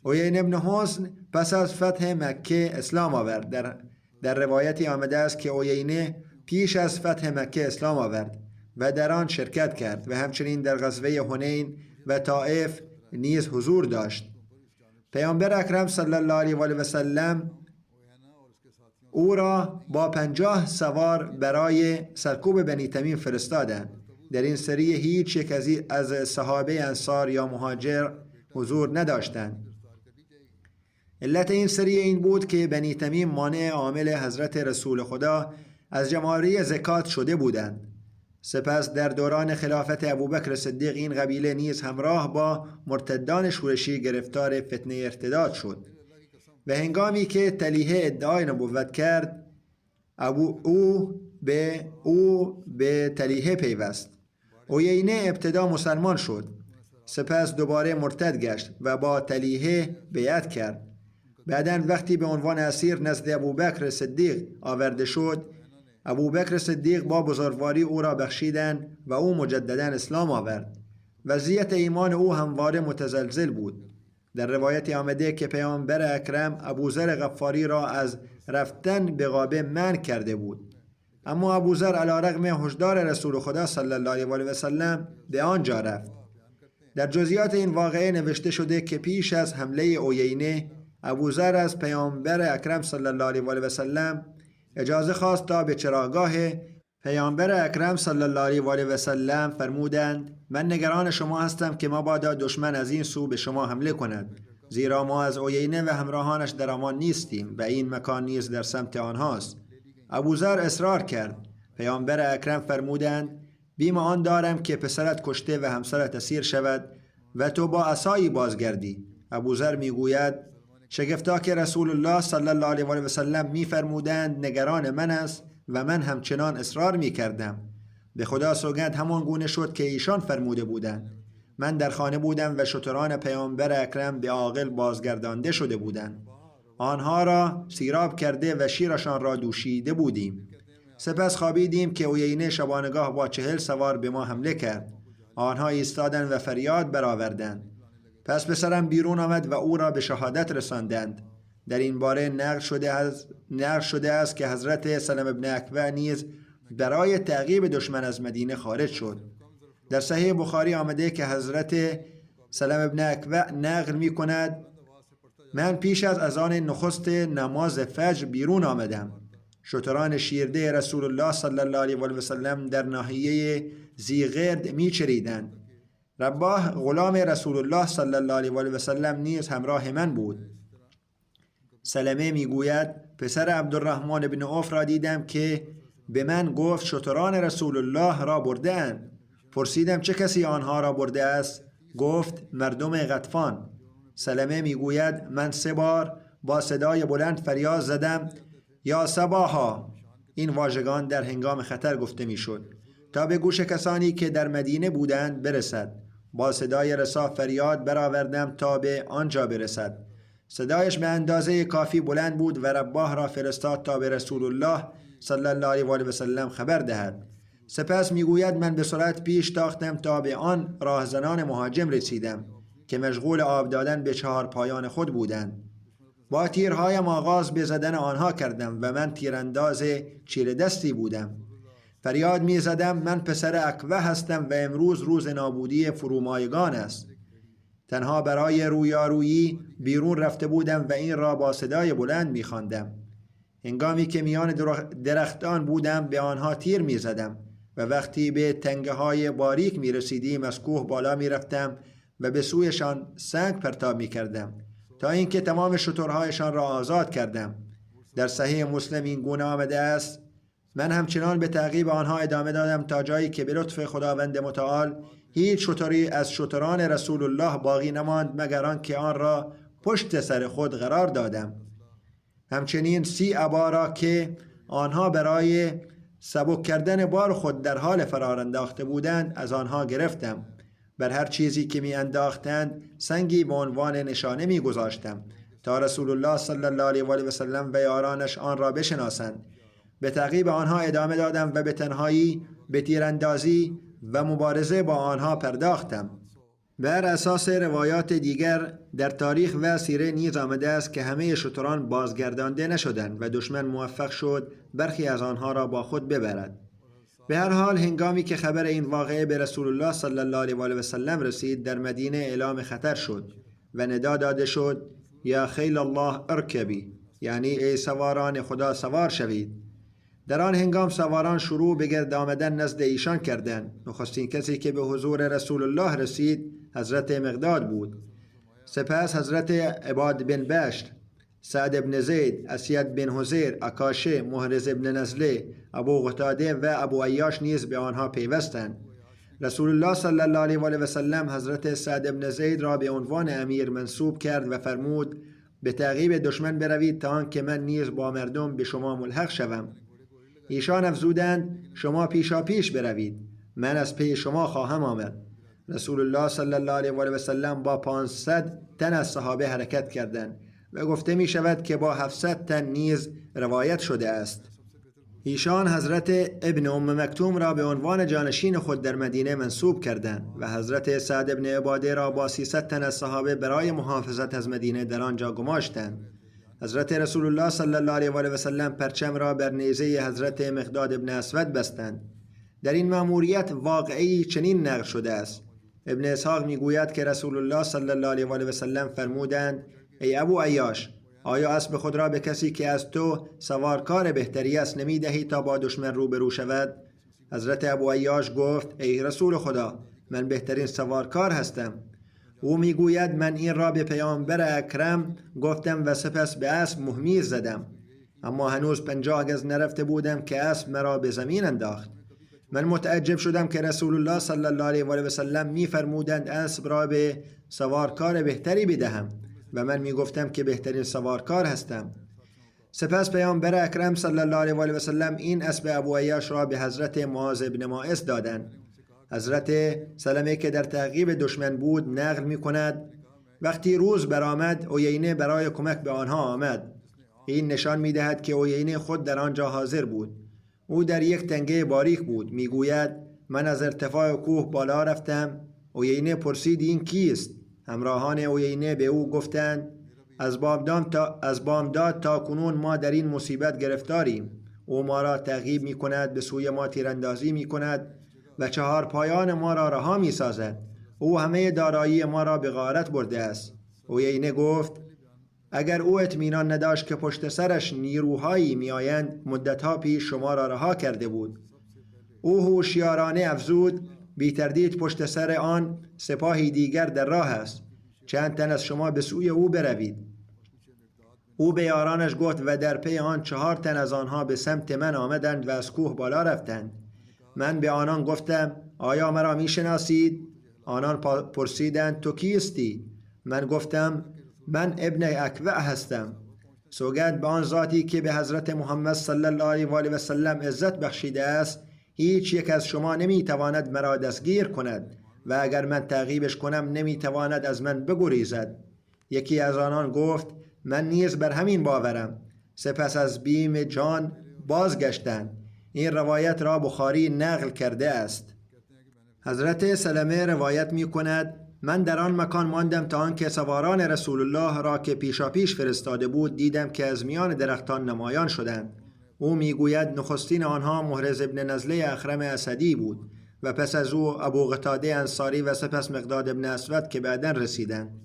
عیین ابن حصن پس از فتح مکه اسلام آورد. در روایتی آمده است که عیینه پیش از فتح مکه اسلام آورد و در آن شرکت کرد و همچنین در غزوه حنین و طائف نیز حضور داشت. پیامبر اکرم صلی الله علیه و آله و سلم او را با 50 سوار برای سرکوب بنی تمیم فرستادند. در این سریه هیچ یک از صحابه انصار یا مهاجر حضور نداشتند. علت این سریه این بود که بنی تمیم مانع عامل حضرت رسول خدا از جمع‌آوری زکات شده بودند. سپس در دوران خلافت ابوبکر صدیق این قبیله نیز همراه با مرتدان شورشی گرفتار فتنه ارتداد شد و هنگامی که طلیحه ادعای نبوت کرد او به طلیحه پیوست. عیینه ابتدا مسلمان شد، سپس دوباره مرتد گشت و با طلیحه بیعت کرد. بعداً وقتی به عنوان اسیر نزد ابوبکر صدیق آورده شد، ابوبکر صدیق با بزرگواری او را بخشیدند و او مجددا اسلام آورد. وضعیت ایمان او همواره متزلزل بود. در روایت آمده که پیامبر اکرم ابوذر غفاری را از رفتن به غابه منع کرده بود، اما ابوذر علی رغم هشدار رسول خدا صلی الله علیه و سلم به آنجا رفت. در جزئیات این واقعه نوشته شده که پیش از حمله عیینه، ابوذر از پیامبر اکرم صلی الله علیه و سلم اجازه خواست تا به چراگاه پیامبر اکرم صلی الله علیه و سلم فرمودند: من نگران شما هستم که مبادا دشمن از این سو به شما حمله کند، زیرا ما از عیینه و همراهانش در امان نیستیم و این مکان نیز در سمت آنهاست. ابوذر اصرار کرد. پیامبر اکرم فرمودند: بیم آن دارم که پسرت کشته و همسرت اسیر شود و تو با عصایی بازگردی. ابوذر میگوید: شگفتا که رسول الله صلی الله علیه و سلم میفرمودند نگران من است و من همچنان اصرار میکردم. به خدا سوگند همان گونه شد که ایشان فرموده بودند. من در خانه بودم و شتران پیامبر اکرم به عاقل بازگردانده شده بودند. آنها را سیراب کرده و شیرشان را دوشیده بودیم. سپس خوابیدیم که عیینه شبانگاه با 40 سوار به ما حمله کرد. آنها ایستادند و فریاد برآوردند. پس پسرم بیرون آمد و او را به شهادت رساندند. در این باره نقل شده است که حضرت سلم ابن اکوع نیز برای تعقیب دشمن از مدینه خارج شد. در صحیح بخاری آمده که حضرت سلم ابن اکوع نقل می کند: من پیش از اذان نخست نماز فجر بیرون آمدم. شتران شیرده رسول الله صلی الله علیه و سلم در ناحیه زیغرد می چریدند. رباه غلام رسول الله صلی الله علیه و سلم نیز همراه من بود. سلمه می گوید: پسر عبدالرحمن بن عوف را دیدم که به من گفت شتران رسول الله را برده اند. پرسیدم چه کسی آنها را برده است؟ گفت مردم غطفان. سلمه می گوید: من 3 بار با صدای بلند فریاد زدم: یا صباحا. این واژگان در هنگام خطر گفته می شد تا به گوش کسانی که در مدینه بودند برسد. با صدای رسا فریاد برآوردم تا به آنجا برسد. صدایش به اندازه کافی بلند بود و رباه را فرستاد تا به رسول الله صلی الله علیه و سلم خبر دهد. سپس میگوید: من به سرعت پیش تاختم تا به آن راهزنان مهاجم رسیدم که مشغول آب دادن به 4 پایان خود بودند. با تیرهایم آغاز به زدن آنها کردم و من تیرانداز چیره دستی بودم. فریاد می زدم: من پسر اکوع هستم و امروز روز نابودی فرومایگان است. تنها برای رویارویی بیرون رفته بودم و این را با صدای بلند می خواندم. هنگامی که میان درختان بودم به آنها تیر می زدم و وقتی به تنگه های باریک می رسیدیم از کوه بالا می رفتم و به سویشان سنگ پرتاب می کردم تا اینکه تمام شترهایشان را آزاد کردم. در صحیح مسلم این گونه آمده است: من همچنان به تعقیب آنها ادامه دادم تا جایی که به لطف خداوند متعال هیچ شتری از شتران رسول الله باقی نماند مگر آنکه آن را پشت سر خود قرار دادم. همچنین 30 ابا را که آنها برای سبک کردن بار خود در حال فرار انداخته بودند از آنها گرفتم. بر هر چیزی که می انداختند سنگی به عنوان نشانه می گذاشتم تا رسول الله صلی الله علیه و سلم و یارانش آن را بشناسند. به تعقیب آنها ادامه دادم و به تنهایی به تیراندازی و مبارزه با آنها پرداختم. بر اساس روایات دیگر در تاریخ و سیره نیز آمده است که همه شتران بازگردانده نشدند و دشمن موفق شد برخی از آنها را با خود ببرد. به هر حال هنگامی که خبر این واقعه به رسول الله صلی الله علیه و سلم رسید در مدینه اعلام خطر شد و ندا داده شد: یا خیل الله ارکبی، یعنی ای سواران خدا سوار شوید. در آن هنگام سواران شروع به گرد آمدن نزد ایشان کردند. نخستین کسی که به حضور رسول الله رسید حضرت مقداد بود، سپس حضرت عباد بن بشر، سعد ابن زید، اسید بن حزیر، عکاشه، محرز ابن نزله، ابو قتاده و ابو عیاش نیز به آنها پیوستند. رسول الله صلی الله علیه و آله و سلم حضرت سعد ابن زید را به عنوان امیر منصوب کرد و فرمود به تعقیب دشمن بروید تا آنکه من نیز با مردم به شما ملحق شوم. ایشان افزودند شما پیشا پیش بروید، من از پی شما خواهم آمد. رسول الله صلی الله علیه و آله و سلم با 500 تن از صحابه حرکت کردند و گفته می شود که با 700 تن نیز روایت شده است. ایشان حضرت ابن مکتوم را به عنوان جانشین خود در مدینه منصوب کردند و حضرت سعد ابن عباده را با 300 تن از صحابه برای محافظت از مدینه در آنجا گماشتند. حضرت رسول الله صلی الله علیه و آله و سلم پرچم را بر نیزه حضرت مقداد ابن اسود بستند. در این مأموریت واقعی چنین نقل شده است. ابن اسحاق میگوید که رسول الله صلی الله علیه و آله و سلم فرمودند ای ابو عیاش، آیا اسب خود را به کسی که از تو سوارکار بهتری است نمیدهی تا با دشمن روبرو شود؟ حضرت ابو عیاش گفت ای رسول خدا، من بهترین سوارکار هستم. او میگوید من این را به پیامبر اکرم گفتم و سپس به اسب مهمیز زدم، اما هنوز 50 گز نرفته بودم که اسب مرا به زمین انداخت. من متعجب شدم که رسول الله صلی الله علیه و آله و سلم میفرمودند اسب را به سوارکار بهتری بدهم و من میگفتم که بهترین سوارکار هستم. سپس پیامبر اکرم صلی الله علیه و آله و سلم این اسب ابو عیاش را به حضرت معاذ ابن ماعز دادند. حضرت سلمه که در تعقیب دشمن بود نقل می کند وقتی روز برآمد عیینه برای کمک به آنها آمد. این نشان می دهد که عیینه خود در آنجا حاضر بود. او در یک تنگه باریک بود. می گوید من از ارتفاع کوه بالا رفتم. عیینه پرسید این کیست؟ همراهان عیینه به او گفتند از بامداد تا کنون ما در این مصیبت گرفتاریم. او ما را تعقیب می کند، به سوی ما تیراندازی می کند و 4 پایان ما را رها می سازد. او همه دارایی ما را به غارت برده است. عیینه گفت اگر او اطمینان نداشت که پشت سرش نیروهایی می آیند مدتها پیش شما را رها کرده بود. او هوشیارانه افزود بی تردید پشت سر آن سپاهی دیگر در راه است، چند تن از شما به سوی او بروید. او به یارانش گفت و در پی آن 4 تن از آنها به سمت من آمدند و از کوه بالا رفتند. من به آنان گفتم آیا مرا می شناسید؟ آنان پرسیدند تو کیستی؟ من گفتم من ابن اکوع هستم. سوگند به آن ذاتی که به حضرت محمد صلی الله علیه و آله و سلم عزت بخشیده است، هیچ یک از شما نمی تواند مرا دستگیر کند و اگر من تعقیبش کنم نمی تواند از من بگریزد. یکی از آنان گفت من نیز بر همین باورم. سپس از بیم جان بازگشتند. این روایت را بخاری نقل کرده است. حضرت سلمه روایت می کند من در آن مکان ماندم تا آنکه سواران رسول الله را که پیشا پیش فرستاده بود دیدم که از میان درختان نمایان شدند. او میگوید نخستین آنها محرز ابن نزله اخرم اسدی بود و پس از او ابو قتاده انصاری و سپس مقداد ابن اسود که بعداً رسیدند.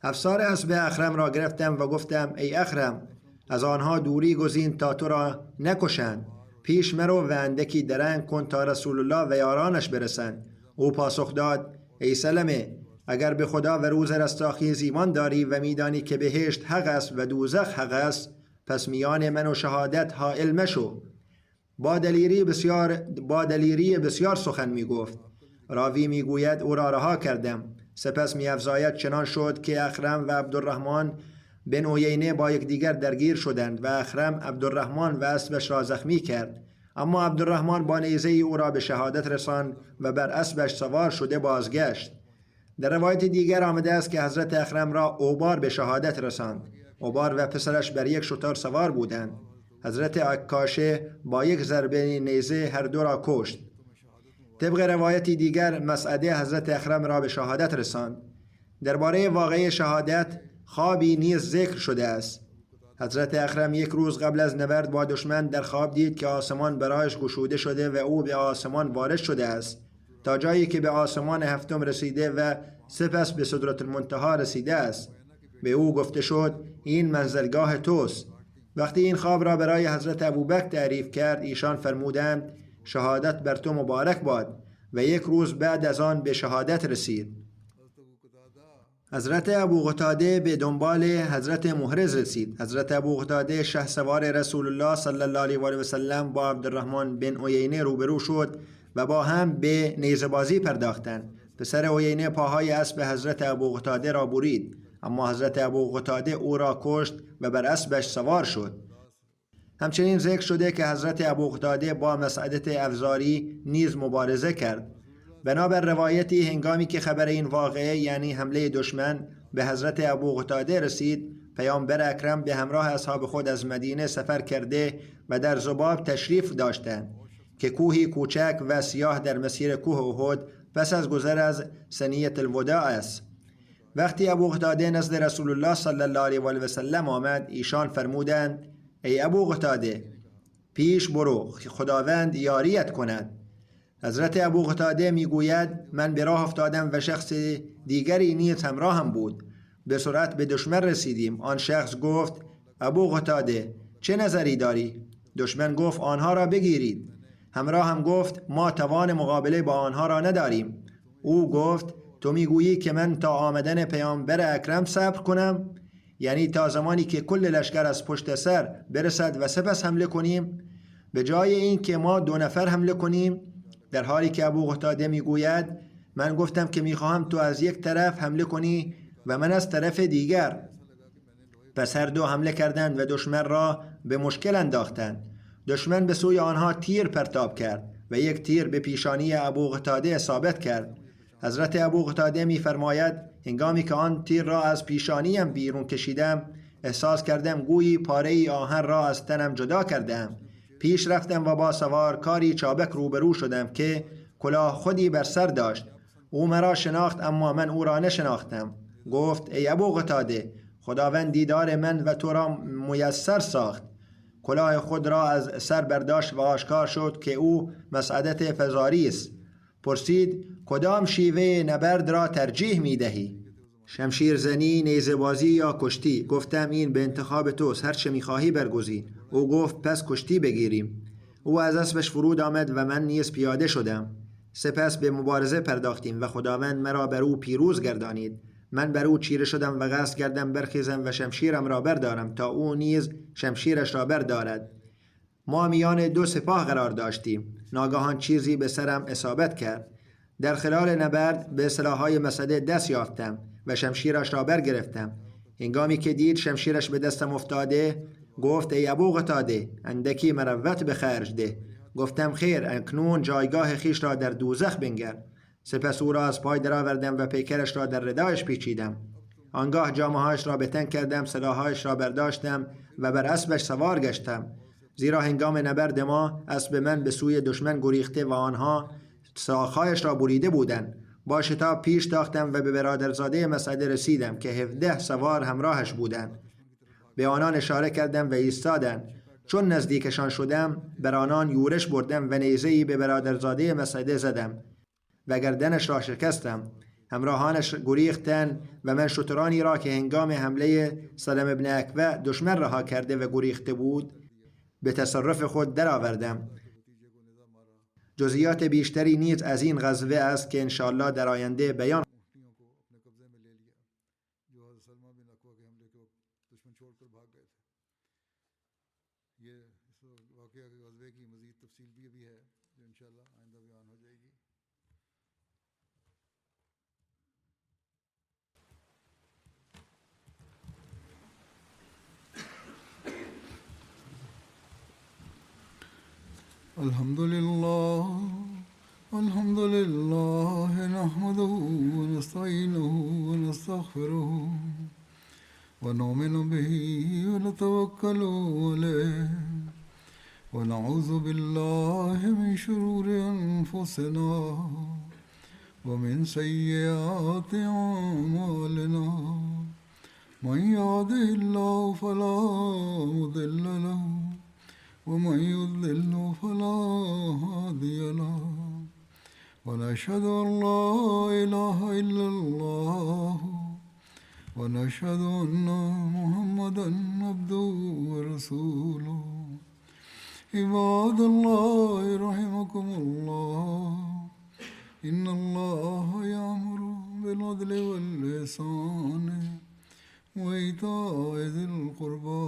افسار اسب اخرم را گرفتم و گفتم ای اخرم، از آنها دوری گزین تا تو را نکشند. پیش مرو و اندکی درنگ کن تا رسول الله و یارانش برسند. او پاسخ داد ای سلمه، اگر به خدا و روز رستاخیز ایمان داری و میدانی که بهشت حق است و دوزخ حق است، پس میان من و شهادت حائل مشو. با دلیری بسیار سخن می گفت. راوی می گوید او را رها کردم. سپس می افزاید چنان شد که اخرم و عبدالرحمن بن عیینه با یکدیگر درگیر شدند و اخرم عبدالرحمن و اسبش را زخمی کرد، اما عبدالرحمن با نیزه او را به شهادت رساند و بر اسبش سوار شده بازگشت. در روایت دیگر آمده است که حضرت اخرم را اوبار به شهادت رساند. اوبار و پسرش بر یک شتر سوار بودند. حضرت عکاشه با یک ضربه نیزه هر دو را کشت. طبق روایتی دیگر مسعده حضرت اخرم را به شهادت رساند. درباره واقعه شهادت خوابی نیز ذکر شده است. حضرت اخرم یک روز قبل از نبرد با دشمن در خواب دید که آسمان برایش گشوده شده و او به آسمان وارد شده است تا جایی که به آسمان 7 رسیده و سپس به سدرة المنتهی رسیده است. به او گفته شد این منزلگاه توست. وقتی این خواب را برای حضرت ابوبکر تعریف کرد، ایشان فرمودند شهادت بر تو مبارک باد و یک روز بعد از آن به شهادت رسید. حضرت ابو قتاده به دنبال حضرت محرز رسید. حضرت ابو قتاده شهسوار رسول الله صلی الله علیه و سلم با عبدالرحمن بن عیینه روبرو شد و با هم به نیزه بازی پرداختند. پسر عیینه پاهای اسب حضرت ابو قتاده را برید، اما حضرت ابو قتاده او را کشت و بر اسبش سوار شد. همچنین ذکر شده که حضرت ابو قتاده با مسعدت افزاری نیز مبارزه کرد. بنابر روایتی هنگامی که خبر این واقعه یعنی حمله دشمن به حضرت ابو قتاده رسید، پیامبر اکرم به همراه اصحاب خود از مدینه سفر کرده و در ذباب تشریف داشتند که کوهی کوچک و سیاه در مسیر کوه احد پس از گذر از ثنیة الوداع است. وقتی ابو قتاده نزد رسول الله صلی الله علیه و سلم آمد، ایشان فرمودند: ای ابو قتاده، پیش برو، خداوند یاریت کند. حضرت ابو قتاده میگوید: من به راه افتادم و شخص دیگری نیز همراهم بود. به سرعت به دشمن رسیدیم. آن شخص گفت: ابو قتاده، چه نظری داری؟ دشمن گفت: آنها را بگیرید. همراه هم گفت: ما توان مقابله با آنها را نداریم. او گفت: تو میگویی که من تا آمدن پیامبر اکرم صبر کنم؟ یعنی تا زمانی که کل لشکر از پشت سر برسد و سپس حمله کنیم؟ به جای این که ما 2 نفر حمله کنیم؟ در حالی که ابو قتاده میگوید: من گفتم که میخواهم تو از یک طرف حمله کنی و من از طرف دیگر. پس هر دو حمله کردند و دشمن را به مشکل انداختند. دشمن به سوی آنها تیر پرتاب کرد و یک تیر به پیشانی ابو قتاده اصابت کرد. حضرت ابو قتاده میفرماید: هنگامی که آن تیر را از پیشانیم بیرون کشیدم، احساس کردم گویی پاره آهن را از تنم جدا کردم. پیش رفتم و با سوارکاری چابک روبرو شدم که کلاه خودی بر سر داشت. او مرا شناخت اما من او را نشناختم. گفت: ای ابو قتاده، خداوند دیدار من و تو را میسر ساخت. کلاه خود را از سر برداشت و آشکار شد که او مسعدت فزاری است. پرسید: کدام شیوه نبرد را ترجیح می دهی؟ شمشیر زنی، نیزه بازی یا کشتی؟ گفتم: این به انتخاب توست، هر چه می خواهی برگزین. او گفت: پس کشتی بگیریم. او از اسبش فرود آمد و من نیز پیاده شدم. سپس به مبارزه پرداختیم و خداوند مرا بر او پیروز گردانید. من بر او چیره شدم و قصد کردم برخیزم و شمشیرم را بردارم تا او نیز شمشیرش را بردارد. ما میان 2 سپاه قرار داشتیم. ناگهان چیزی به سرم اصابت کرد. در خلال نبرد به سلاح‌های مسعده دست یافتم و شمشیرش را برگرفتم. هنگامی که دید شمشیرش به دستم افتاده، گفت: ای ابو قتاده، اندکی مروت به خرج ده. گفتم: خیر، اکنون جایگاه خیش را در دوزخ بنگر. سپس او را از پای درآوردم و پیکرش را در ردایش پیچیدم. آنگاه جامه‌هایش را به تن کردم، سلاح‌هایش را برداشتم و بر اسبش سوار گشتم، زیرا هنگام نبرد ما اسب من به سوی دشمن گریخته و آنها ساق‌هایش را بریده بودند. با شتاب پیش تاختم و به برادرزاده مسعده رسیدم که 17 سوار همراهش بودند. به آنان اشاره کردم و ایستادند. چون نزدیکشان شدم، بر آنان یورش بردم و نیزه‌ای به برادرزاده مسعده زدم و گردنش را شکستم. همراهانش گریختند و من شترانی را که هنگام حمله سلم ابن اکوع دشمن رها کرده و گریخته بود به تصرف خود درآوردم. جزئیات بیشتری نیز از این غزوه است که انشاءالله در آینده بیان. الحمد لله نحمده ونستعينه ونستغفره ونؤمن به ونتوكل عليه ونعوذ بالله من شرور أنفسنا ومن سيئات أعمالنا من يهده الله فلا مضل له ومن يضلل فلا هادي له ونشهد أن لا إله إلا الله ونشهد أن محمدا عبده ورسوله عباد الله رحمكم الله إن الله يأمر بالعدل والإحسان وإيتاء ذي القربى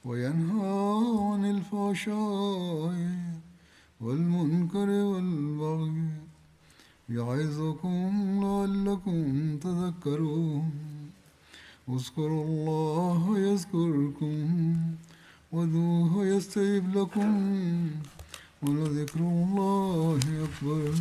وينهى عن الفحشاء والمنكر والبغي يعظكم لعلكم تذكرون اذكروا الله يذكركم وادعوه يستجب لكم ولذكر الله أكبر